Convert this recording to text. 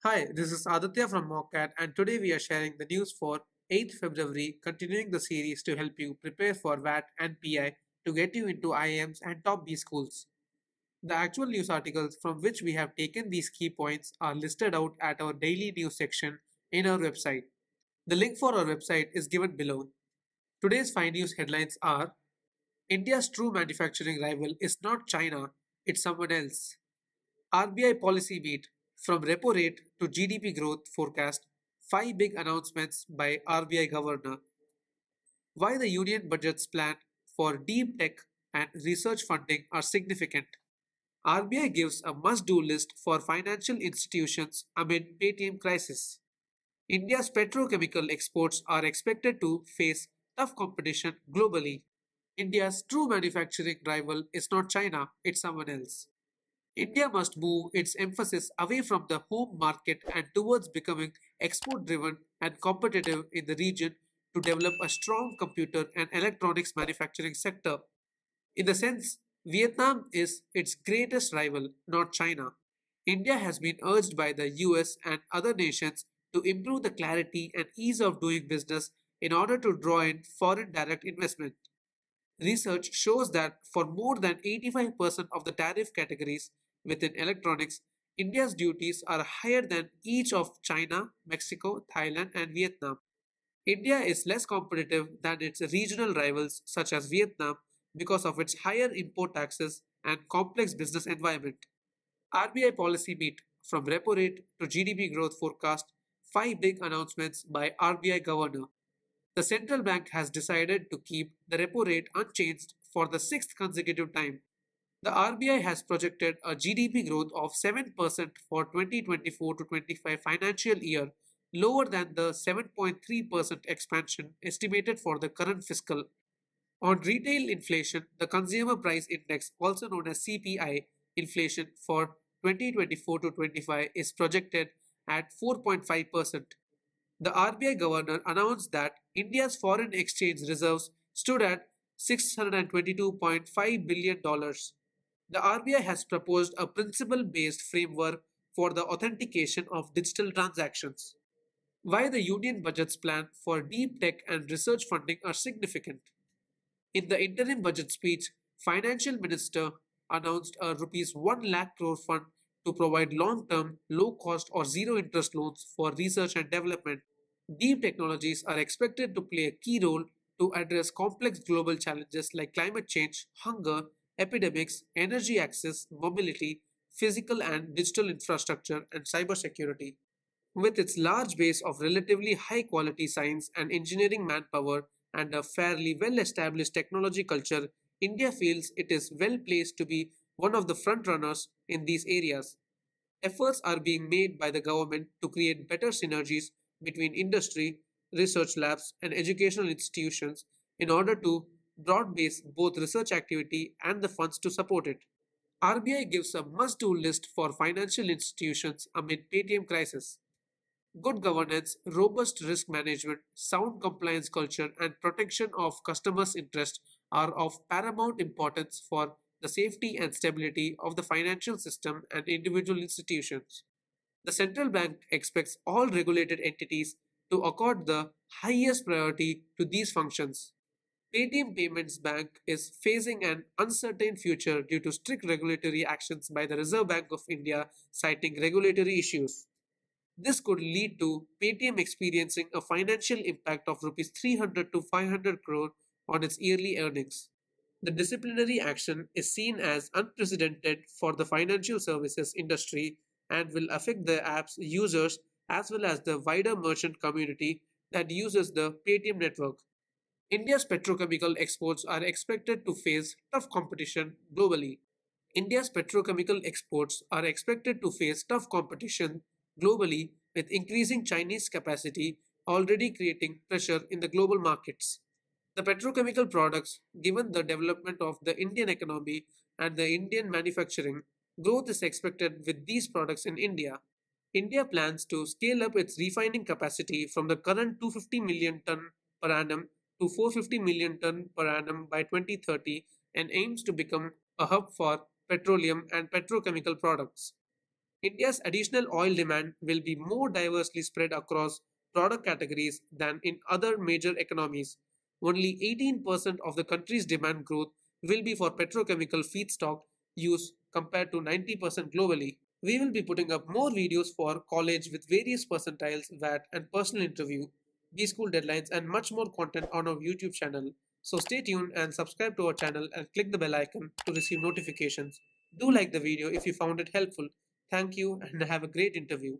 Hi, this is Aditya from Mockat, and today we are sharing the news for 8th February, continuing the series to help you prepare for VAT and PI to get you into IIMs and top B schools. The actual news articles from which we have taken these key points are listed out at our daily news section in our website. The link for our website is given below. Today's 5 news headlines are: India's true manufacturing rival is not China, it's someone else. RBI policy meet: from repo rate to GDP growth forecast, 5 big announcements by RBI governor. Why the union budget's plan for deep tech and research funding are significant. RBI gives a must-do list for financial institutions amid Paytm crisis. India's petrochemical exports are expected to face tough competition globally. India's true manufacturing rival is not China, it's someone else. India must move its emphasis away from the home market and towards becoming export driven and competitive in the region to develop a strong computer and electronics manufacturing sector. In the sense, Vietnam is its greatest rival, not China. India has been urged by the US and other nations to improve the clarity and ease of doing business in order to draw in foreign direct investment. Research shows that for more than 85% of the tariff categories within electronics, India's duties are higher than each of China, Mexico, Thailand, and Vietnam. India is less competitive than its regional rivals such as Vietnam because of its higher import taxes and complex business environment. RBI policy meet: from repo rate to GDP growth forecast, 5 big announcements by RBI governor. The central bank has decided to keep the repo rate unchanged for the sixth consecutive time. The RBI has projected a GDP growth of 7% for 2024 to 25 financial year, lower than the 7.3% expansion estimated for the current fiscal. On retail inflation, the Consumer Price Index, also known as CPI, inflation for 2024 to 25 is projected at 4.5%. The RBI governor announced that India's foreign exchange reserves stood at $622.5 billion. The RBI has proposed a principle based framework for the authentication of digital transactions. Why the Union budget's plan for deep tech and research funding are significant. In the interim budget speech, Financial Minister announced a rupees 1 lakh crore fund to provide long-term, low-cost or zero-interest loans for research and development. Deep technologies are expected to play a key role to address complex global challenges like climate change, hunger, epidemics, energy access, mobility, physical and digital infrastructure, and cybersecurity. With its large base of relatively high quality science and engineering manpower and a fairly well established technology culture, India feels it is well placed to be one of the front runners in these areas. Efforts are being made by the government to create better synergies between industry, research labs, and educational institutions in order to broad base both research activity and the funds to support it. RBI gives a must do list for financial institutions amid Paytm crisis. Good governance, robust risk management, sound compliance culture, and protection of customers' interests are of paramount importance for the safety and stability of the financial system and individual institutions. The central bank expects all regulated entities to accord the highest priority to these functions. Paytm Payments Bank is facing an uncertain future due to strict regulatory actions by the Reserve Bank of India, citing regulatory issues. This could lead to Paytm experiencing a financial impact of rupees 300 to 500 crore on its yearly earnings. The disciplinary action is seen as unprecedented for the financial services industry and will affect the app's users as well as the wider merchant community that uses the Paytm network. India's petrochemical exports are expected to face tough competition globally. India's petrochemical exports are expected to face tough competition globally with increasing Chinese capacity already creating pressure in the global markets. The petrochemical products, given the development of the Indian economy and the Indian manufacturing, growth is expected with these products in India. India plans to scale up its refining capacity from the current 250 million ton per annum to 450 million ton per annum by 2030 and aims to become a hub for petroleum and petrochemical products. India's additional oil demand will be more diversely spread across product categories than in other major economies. Only 18% of the country's demand growth will be for petrochemical feedstock use compared to 90% globally. We will be putting up more videos for college with various percentiles, VAT, and personal interview, B school deadlines, and much more content on our YouTube channel. So stay tuned and subscribe to our channel and click the bell icon to receive notifications. Do like the video if you found it helpful. Thank you and have a great interview.